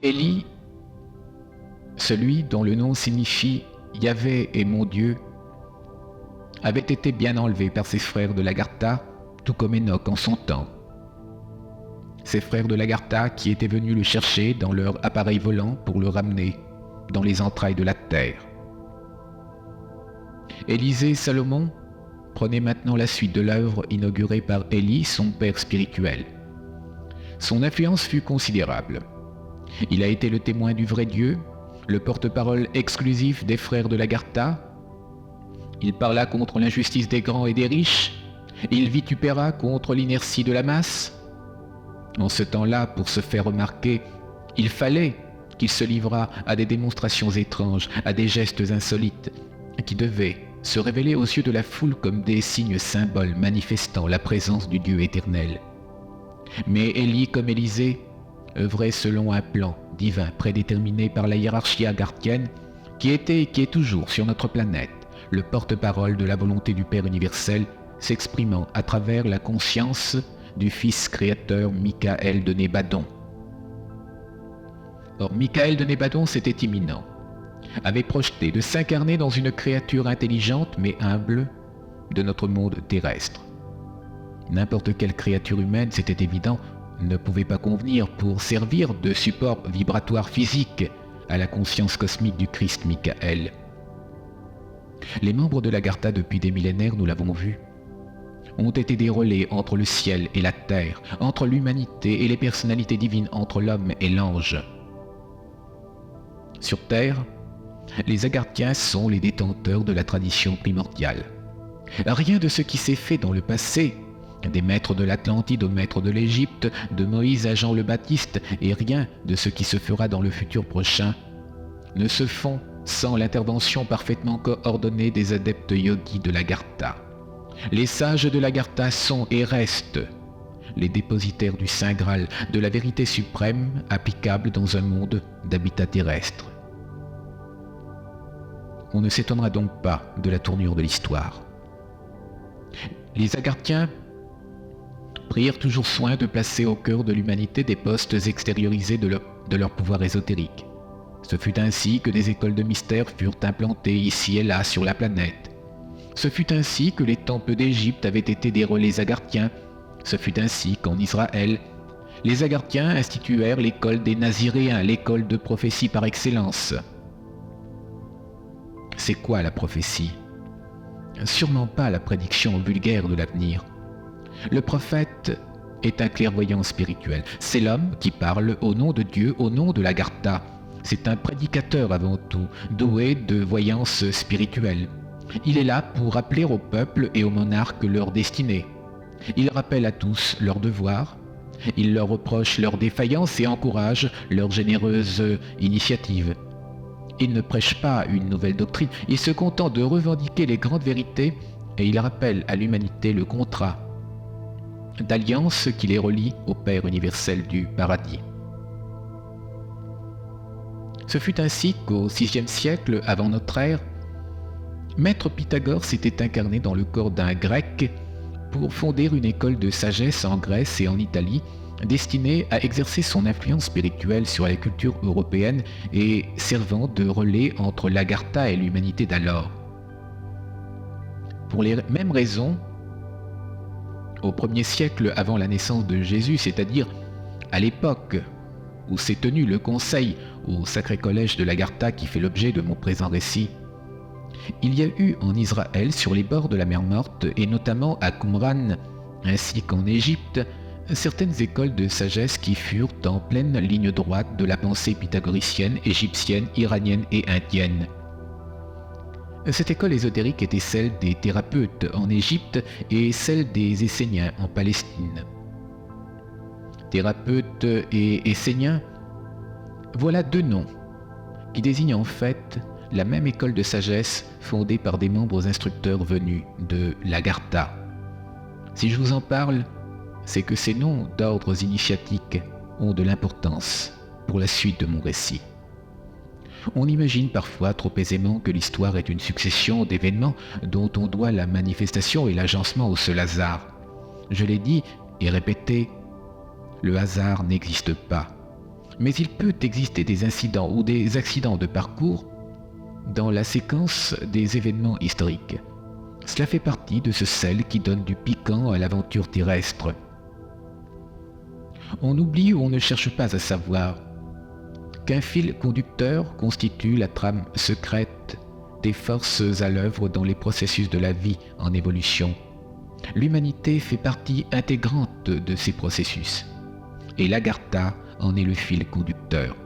Élie, celui dont le nom signifie Yahvé est mon Dieu, avait été bien enlevé par ses frères de l'Agartha, tout comme Enoch en son temps. Ses frères de l'Agartha qui étaient venus le chercher dans leur appareil volant pour le ramener dans les entrailles de la terre. Élisée et Salomon prenaient maintenant la suite de l'œuvre inaugurée par Élie, son père spirituel. Son influence fut considérable. Il a été le témoin du vrai Dieu, le porte-parole exclusif des frères de l'Agartha. Il parla contre l'injustice des grands et des riches. Il vitupéra contre l'inertie de la masse. En ce temps-là, pour se faire remarquer, il fallait qu'il se livrât à des démonstrations étranges, à des gestes insolites, qui devaient se révéler aux yeux de la foule comme des signes symboles manifestant la présence du Dieu éternel. Mais Élie, comme Élisée, œuvrait selon un plan divin prédéterminé par la hiérarchie agarthienne qui était et qui est toujours sur notre planète, le porte-parole de la volonté du Père universel s'exprimant à travers la conscience du Fils créateur Michaël de Nébadon. Or, Michaël de Nébadon, c'était imminent, avait projeté de s'incarner dans une créature intelligente mais humble de notre monde terrestre. N'importe quelle créature humaine, c'était évident, ne pouvait pas convenir pour servir de support vibratoire physique à la conscience cosmique du Christ Michaël. Les membres de l'Agartha depuis des millénaires, nous l'avons vu, ont été des relais entre le ciel et la terre, entre l'humanité et les personnalités divines, entre l'homme et l'ange. Sur terre, les Agarthiens sont les détenteurs de la tradition primordiale. Rien de ce qui s'est fait dans le passé, des maîtres de l'Atlantide aux maîtres de l'Égypte, de Moïse à Jean le Baptiste, et rien de ce qui se fera dans le futur prochain, ne se font sans l'intervention parfaitement coordonnée des adeptes yogis de l'Agartha. Les sages de l'Agartha sont et restent les dépositaires du Saint Graal, de la vérité suprême applicable dans un monde d'habitat terrestre. On ne s'étonnera donc pas de la tournure de l'histoire. Les Agarthiens prirent toujours soin de placer au cœur de l'humanité des postes extériorisés de leur pouvoir ésotérique. Ce fut ainsi que des écoles de mystère furent implantées ici et là sur la planète. Ce fut ainsi que les temples d'Égypte avaient été des relais agarthiens. Ce fut ainsi qu'en Israël, les Agarthiens instituèrent l'école des Naziréens, l'école de prophétie par excellence. C'est quoi la prophétie? Sûrement pas la prédiction vulgaire de l'avenir. Le prophète est un clairvoyant spirituel. C'est l'homme qui parle au nom de Dieu, au nom de l'Agartha. C'est un prédicateur avant tout, doué de voyance spirituelle. Il est là pour rappeler au peuple et aux monarques leur destinée. Il rappelle à tous leurs devoirs. Il leur reproche leurs défaillances et encourage leurs généreuses initiatives. Il ne prêche pas une nouvelle doctrine, il se contente de revendiquer les grandes vérités et il rappelle à l'humanité le contrat d'alliance qui les relie au Père universel du paradis. Ce fut ainsi qu'au VIe siècle avant notre ère, Maître Pythagore s'était incarné dans le corps d'un Grec pour fonder une école de sagesse en Grèce et en Italie destinée à exercer son influence spirituelle sur la culture européenne et servant de relais entre l'Agartha et l'humanité d'alors. Pour les mêmes raisons, au 1er siècle avant la naissance de Jésus, c'est-à-dire à l'époque où s'est tenu le conseil au Sacré Collège de l'Agartha qui fait l'objet de mon présent récit, il y a eu en Israël, sur les bords de la mer Morte, et notamment à Qumran, ainsi qu'en Égypte, certaines écoles de sagesse qui furent en pleine ligne droite de la pensée pythagoricienne, égyptienne, iranienne et indienne. Cette école ésotérique était celle des thérapeutes en Égypte et celle des Esséniens en Palestine. Thérapeutes et Esséniens, voilà deux noms qui désignent en fait la même école de sagesse fondée par des membres instructeurs venus de l'Agartha. Si je vous en parle, c'est que ces noms d'ordres initiatiques ont de l'importance pour la suite de mon récit. On imagine parfois trop aisément que l'histoire est une succession d'événements dont on doit la manifestation et l'agencement au seul hasard. Je l'ai dit et répété, le hasard n'existe pas. Mais il peut exister des incidents ou des accidents de parcours dans la séquence des événements historiques. Cela fait partie de ce sel qui donne du piquant à l'aventure terrestre. On oublie ou on ne cherche pas à savoir qu'un fil conducteur constitue la trame secrète des forces à l'œuvre dans les processus de la vie en évolution. L'humanité fait partie intégrante de ces processus, et l'Agartha en est le fil conducteur.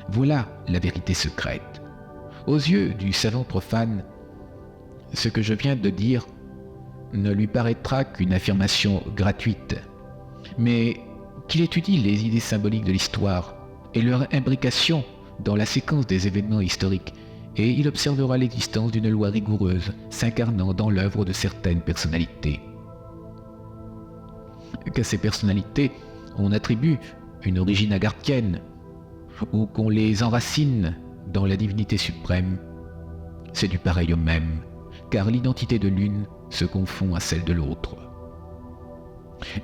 Voilà la vérité secrète. Aux yeux du savant profane, ce que je viens de dire ne lui paraîtra qu'une affirmation gratuite, mais qu'il étudie les idées symboliques de l'histoire et leur imbrication dans la séquence des événements historiques, et il observera l'existence d'une loi rigoureuse s'incarnant dans l'œuvre de certaines personnalités. Qu'à ces personnalités, on attribue une origine agarthienne, ou qu'on les enracine dans la divinité suprême, c'est du pareil au même, car l'identité de l'une se confond à celle de l'autre.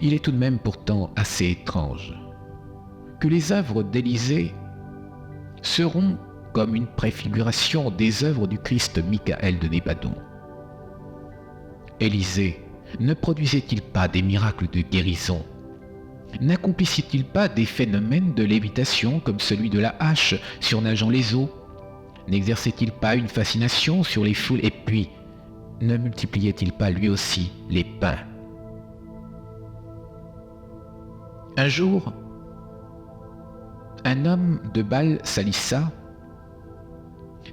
Il est tout de même pourtant assez étrange que les œuvres d'Élysée seront comme une préfiguration des œuvres du Christ Michael de Nébadon. Élysée ne produisait-il pas des miracles de guérison? N'accomplissait-il pas des phénomènes de lévitation comme celui de la hache surnageant les eaux? N'exerçait-il pas une fascination sur les foules? Et puis, ne multipliait-il pas lui aussi les pains? Un jour, un homme de Baal-Salissa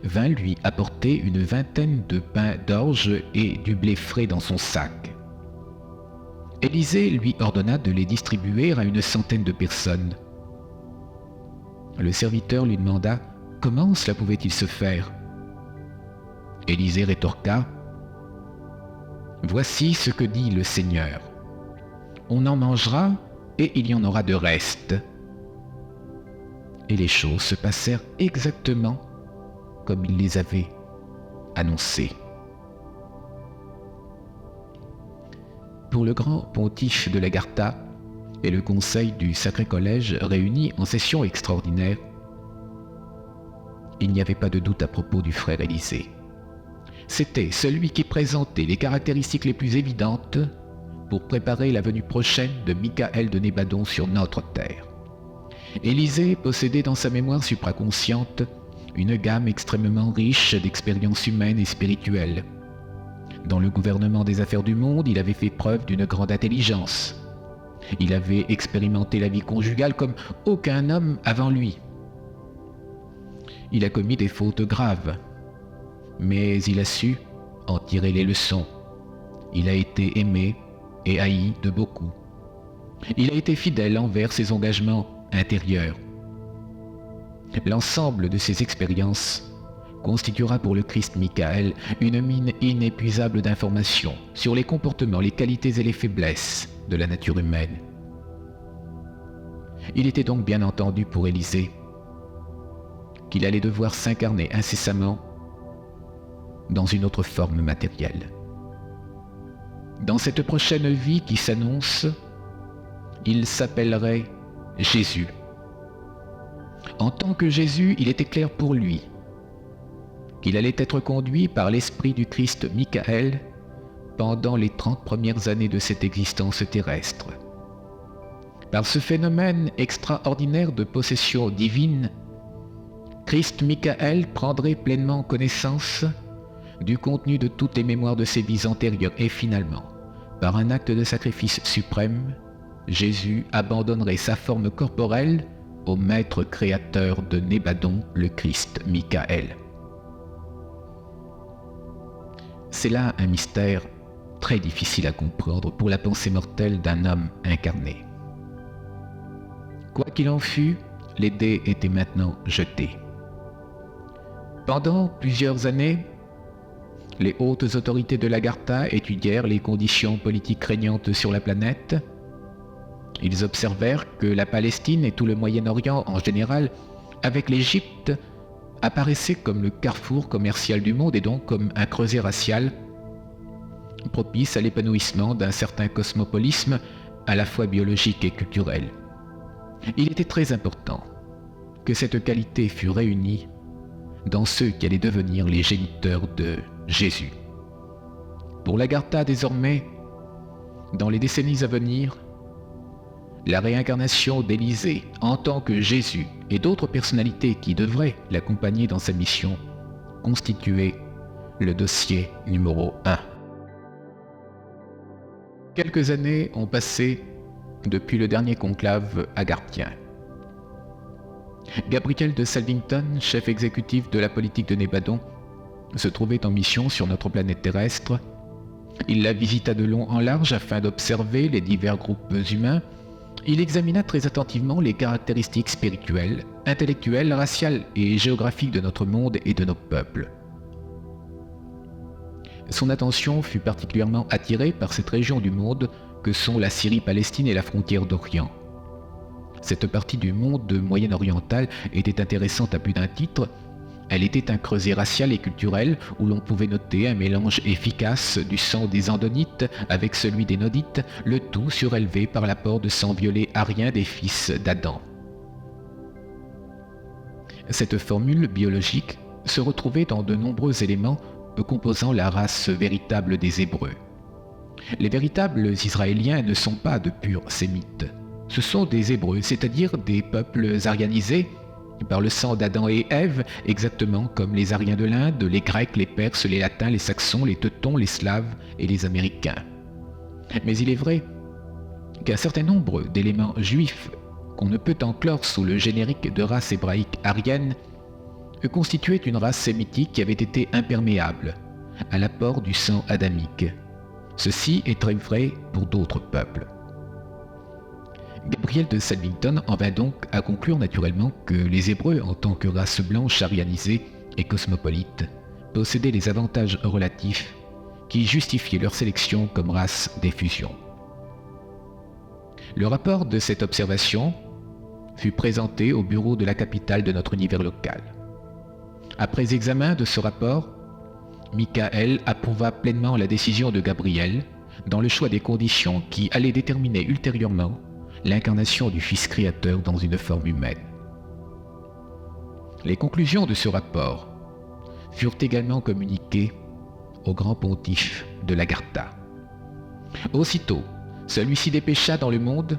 vint lui apporter une vingtaine de pains d'orge et du blé frais dans son sac. Élysée lui ordonna de les distribuer à une centaine de personnes. Le serviteur lui demanda comment cela pouvait-il se faire. Élysée rétorqua : « Voici ce que dit le Seigneur. On en mangera et il y en aura de reste. » Et les choses se passèrent exactement comme il les avait annoncées. Pour le grand pontife de l'Agartha et le conseil du Sacré Collège réunis en session extraordinaire, il n'y avait pas de doute à propos du frère Élysée. C'était celui qui présentait les caractéristiques les plus évidentes pour préparer la venue prochaine de Michael de Nébadon sur notre terre. Élysée possédait dans sa mémoire supraconsciente une gamme extrêmement riche d'expériences humaines et spirituelles. Dans le gouvernement des affaires du monde, il avait fait preuve d'une grande intelligence. Il avait expérimenté la vie conjugale comme aucun homme avant lui. Il a commis des fautes graves, mais il a su en tirer les leçons. Il a été aimé et haï de beaucoup. Il a été fidèle envers ses engagements intérieurs. L'ensemble de ces expériences constituera pour le Christ Michael une mine inépuisable d'informations sur les comportements, les qualités et les faiblesses de la nature humaine. Il était donc bien entendu pour Élysée qu'il allait devoir s'incarner incessamment dans une autre forme matérielle. Dans cette prochaine vie qui s'annonce, il s'appellerait Jésus. En tant que Jésus, il était clair pour lui qu'il allait être conduit par l'esprit du Christ Michael pendant les 30 premières années de cette existence terrestre. Par ce phénomène extraordinaire de possession divine, Christ Michael prendrait pleinement connaissance du contenu de toutes les mémoires de ses vies antérieures et finalement, par un acte de sacrifice suprême, Jésus abandonnerait sa forme corporelle au maître créateur de Nébadon, le Christ Michael. C'est là un mystère très difficile à comprendre pour la pensée mortelle d'un homme incarné. Quoi qu'il en fût, les dés étaient maintenant jetés. Pendant plusieurs années, les hautes autorités de l'Agartha étudièrent les conditions politiques régnantes sur la planète. Ils observèrent que la Palestine et tout le Moyen-Orient en général, avec l'Égypte, apparaissaient comme le carrefour commercial du monde et donc comme un creuset racial propice à l'épanouissement d'un certain cosmopolisme à la fois biologique et culturel. Il était très important que cette qualité fut réunie dans ceux qui allaient devenir les géniteurs de Jésus. Pour Lagartha désormais, dans les décennies à venir, la réincarnation d'Élisée en tant que Jésus et d'autres personnalités qui devraient l'accompagner dans sa mission constituait le dossier numéro 1. Quelques années ont passé depuis le dernier conclave agarthien. Gabriel de Salvington, chef exécutif de la politique de Nébadon, se trouvait en mission sur notre planète terrestre. Il la visita de long en large afin d'observer les divers groupes humains. Il examina très attentivement les caractéristiques spirituelles, intellectuelles, raciales et géographiques de notre monde et de nos peuples. Son attention fut particulièrement attirée par cette région du monde que sont la Syrie-Palestine et la frontière d'Orient. Cette partie du monde moyen-oriental était intéressante à plus d'un titre. Elle était un creuset racial et culturel où l'on pouvait noter un mélange efficace du sang des Andonites avec celui des Nodites, le tout surélevé par l'apport de sang violet arien des fils d'Adam. Cette formule biologique se retrouvait dans de nombreux éléments composant la race véritable des Hébreux. Les véritables Israéliens ne sont pas de purs Sémites. Ce sont des Hébreux, c'est-à-dire des peuples arianisés par le sang d'Adam et Ève, exactement comme les Ariens de l'Inde, les Grecs, les Perses, les Latins, les Saxons, les Teutons, les Slaves et les Américains. Mais il est vrai qu'un certain nombre d'éléments juifs qu'on ne peut enclore sous le générique de race hébraïque aryenne constituaient une race sémitique qui avait été imperméable à l'apport du sang adamique. Ceci est très vrai pour d'autres peuples. Gabriel de Salvington en vint donc à conclure naturellement que les Hébreux, en tant que race blanche arianisée et cosmopolite, possédaient les avantages relatifs qui justifiaient leur sélection comme race d'effusion. Le rapport de cette observation fut présenté au bureau de la capitale de notre univers local. Après examen de ce rapport, Michael approuva pleinement la décision de Gabriel dans le choix des conditions qui allaient déterminer ultérieurement l'incarnation du Fils créateur dans une forme humaine. Les conclusions de ce rapport furent également communiquées au grand pontife de Lagartha. Aussitôt, celui-ci dépêcha dans le monde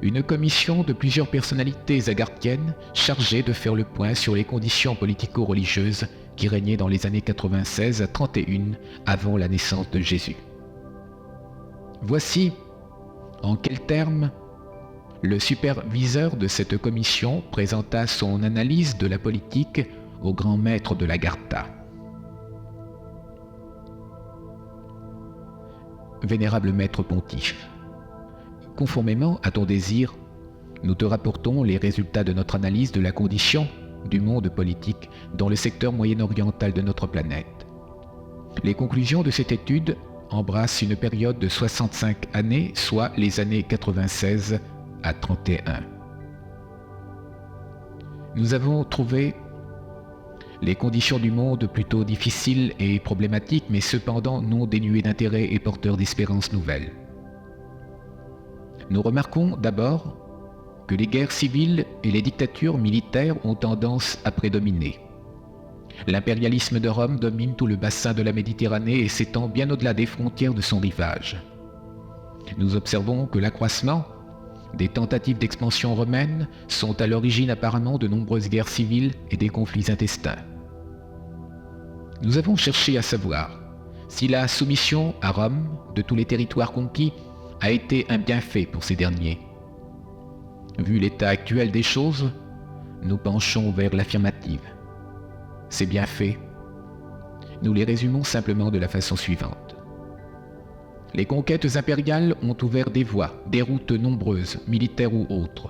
une commission de plusieurs personnalités agarthiennes chargée de faire le point sur les conditions politico-religieuses qui régnaient dans les années 96 à 31 avant la naissance de Jésus. Voici en quels termes le superviseur de cette commission présenta son analyse de la politique au grand maître de Lagartha. Vénérable maître pontife, conformément à ton désir, nous te rapportons les résultats de notre analyse de la condition du monde politique dans le secteur moyen-oriental de notre planète. Les conclusions de cette étude embrassent une période de 65 années, soit les années 96 à 31. Nous avons trouvé les conditions du monde plutôt difficiles et problématiques, mais cependant non dénuées d'intérêt et porteurs d'espérances nouvelles. Nous remarquons d'abord que les guerres civiles et les dictatures militaires ont tendance à prédominer. L'impérialisme de Rome domine tout le bassin de la Méditerranée et s'étend bien au-delà des frontières de son rivage. Nous observons que l'accroissement des tentatives d'expansion romaine sont à l'origine apparemment de nombreuses guerres civiles et des conflits intestins. Nous avons cherché à savoir si la soumission à Rome de tous les territoires conquis a été un bienfait pour ces derniers. Vu l'état actuel des choses, nous penchons vers l'affirmative. Ces bienfaits, nous les résumons simplement de la façon suivante. Les conquêtes impériales ont ouvert des voies, des routes nombreuses, militaires ou autres,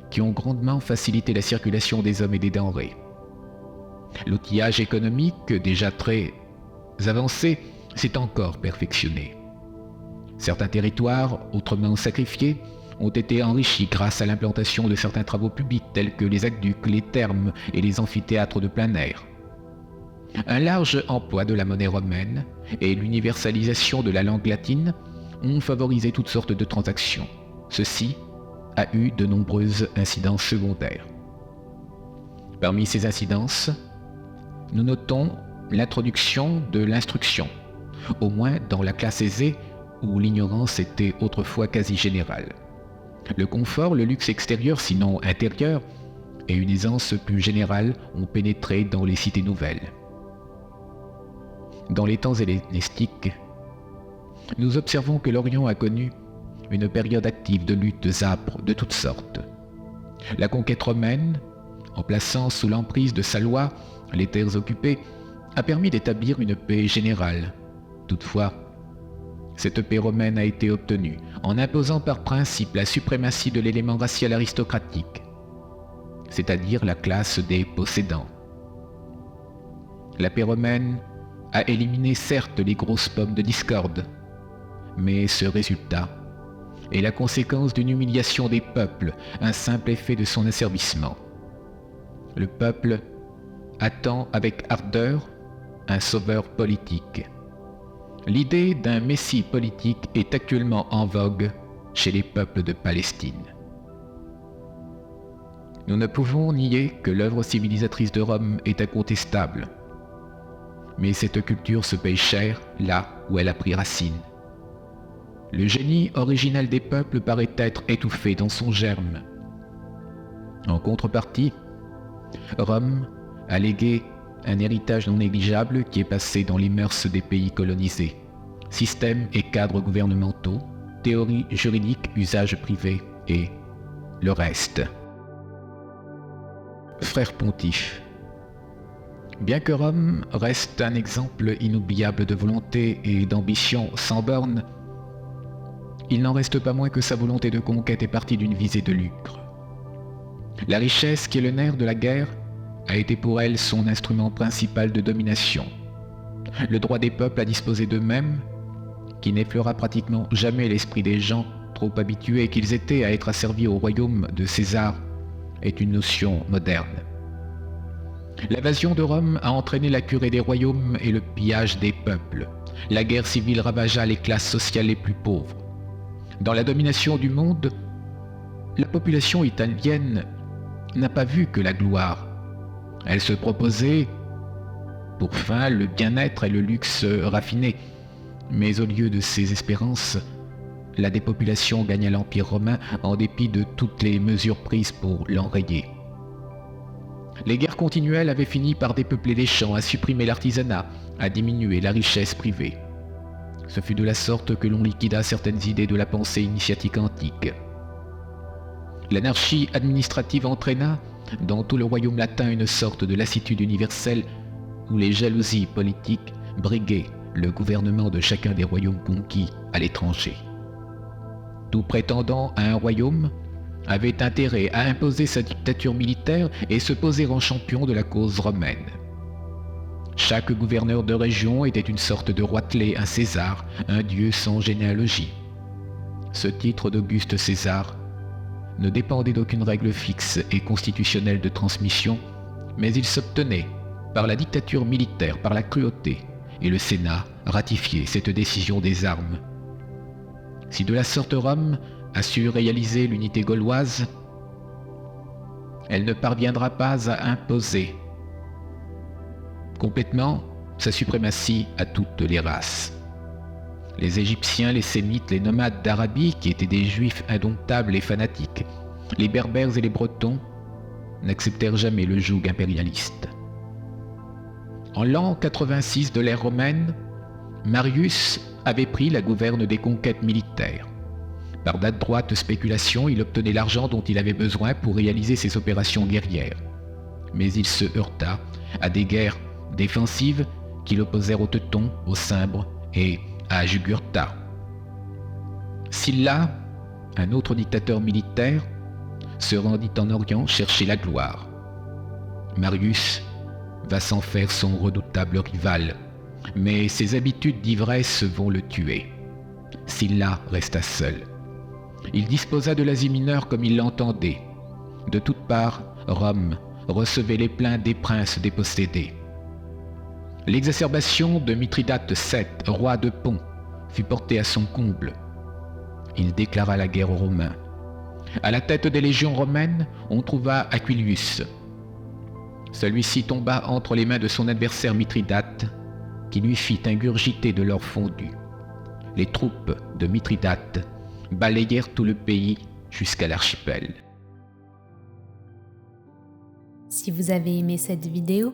qui ont grandement facilité la circulation des hommes et des denrées. L'outillage économique, déjà très avancé, s'est encore perfectionné. Certains territoires, autrement sacrifiés, ont été enrichis grâce à l'implantation de certains travaux publics tels que les aqueducs, les thermes et les amphithéâtres de plein air. Un large emploi de la monnaie romaine et l'universalisation de la langue latine ont favorisé toutes sortes de transactions. Ceci a eu de nombreuses incidences secondaires. Parmi ces incidences, nous notons l'introduction de l'instruction, au moins dans la classe aisée où l'ignorance était autrefois quasi générale. Le confort, le luxe extérieur sinon intérieur, et une aisance plus générale ont pénétré dans les cités nouvelles. Dans les temps hellénistiques, nous observons que l'Orient a connu une période active de luttes âpres de toutes sortes. La conquête romaine, en plaçant sous l'emprise de sa loi les terres occupées, a permis d'établir une paix générale. Toutefois, cette paix romaine a été obtenue en imposant par principe la suprématie de l'élément racial aristocratique, c'est-à-dire la classe des possédants. La paix romaine a éliminé certes les grosses pommes de discorde, mais ce résultat est la conséquence d'une humiliation des peuples, un simple effet de son asservissement. Le peuple attend avec ardeur un sauveur politique. L'idée d'un messie politique est actuellement en vogue chez les peuples de Palestine. Nous ne pouvons nier que l'œuvre civilisatrice de Rome est incontestable, mais cette culture se paye cher là où elle a pris racine. Le génie original des peuples paraît être étouffé dans son germe. En contrepartie, Rome a légué un héritage non négligeable qui est passé dans les mœurs des pays colonisés. Systèmes et cadres gouvernementaux, théories juridiques, usages privés et le reste. Frère pontife, bien que Rome reste un exemple inoubliable de volonté et d'ambition sans bornes, il n'en reste pas moins que sa volonté de conquête est partie d'une visée de lucre. La richesse, qui est le nerf de la guerre, a été pour elle son instrument principal de domination. Le droit des peuples à disposer d'eux-mêmes, qui n'effleura pratiquement jamais l'esprit des gens, trop habitués qu'ils étaient à être asservis au royaume de César, est une notion moderne. L'invasion de Rome a entraîné la curée des royaumes et le pillage des peuples. La guerre civile ravagea les classes sociales les plus pauvres. Dans la domination du monde, la population italienne n'a pas vu que la gloire. Elle se proposait pour fin le bien-être et le luxe raffiné. Mais au lieu de ces espérances, la dépopulation gagna l'Empire romain en dépit de toutes les mesures prises pour l'enrayer. Les guerres continuelles avaient fini par dépeupler les champs, à supprimer l'artisanat, à diminuer la richesse privée. Ce fut de la sorte que l'on liquida certaines idées de la pensée initiatique antique. L'anarchie administrative entraîna dans tout le royaume latin une sorte de lassitude universelle où les jalousies politiques briguaient le gouvernement de chacun des royaumes conquis à l'étranger. Tout prétendant à un royaume avait intérêt à imposer sa dictature militaire et se poser en champion de la cause romaine. Chaque gouverneur de région était une sorte de roitelet, un César, un dieu sans généalogie. Ce titre d'Auguste César ne dépendait d'aucune règle fixe et constitutionnelle de transmission, mais il s'obtenait par la dictature militaire, par la cruauté, et le Sénat ratifiait cette décision des armes. Si de la sorte Rome a su réaliser l'unité gauloise, elle ne parviendra pas à imposer complètement sa suprématie à toutes les races. Les Égyptiens, les Sémites, les nomades d'Arabie, qui étaient des Juifs indomptables et fanatiques, les Berbères et les Bretons, n'acceptèrent jamais le joug impérialiste. En l'an 86 de l'ère romaine, Marius avait pris la gouverne des conquêtes militaires. Par d'adroites spéculations, il obtenait l'argent dont il avait besoin pour réaliser ses opérations guerrières. Mais il se heurta à des guerres défensives qui l'opposèrent aux Teutons, aux Cimbres et à Jugurtha. Sylla, un autre dictateur militaire, se rendit en Orient chercher la gloire. Marius va s'en faire son redoutable rival, mais ses habitudes d'ivresse vont le tuer. Sylla resta seul. Il disposa de l'Asie mineure comme il l'entendait. De toutes parts, Rome recevait les plaintes des princes dépossédés. L'exacerbation de Mithridate VII, roi de Pont, fut portée à son comble. Il déclara la guerre aux Romains. À la tête des légions romaines, on trouva Aquilius. Celui-ci tomba entre les mains de son adversaire Mithridate, qui lui fit ingurgiter de l'or fondu. Les troupes de Mithridate balayèrent tout le pays jusqu'à l'archipel. Si vous avez aimé cette vidéo,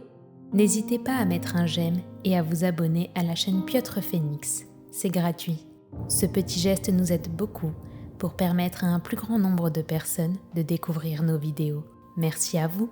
n'hésitez pas à mettre un j'aime et à vous abonner à la chaîne Piotr Phoenix. C'est gratuit. Ce petit geste nous aide beaucoup pour permettre à un plus grand nombre de personnes de découvrir nos vidéos. Merci à vous.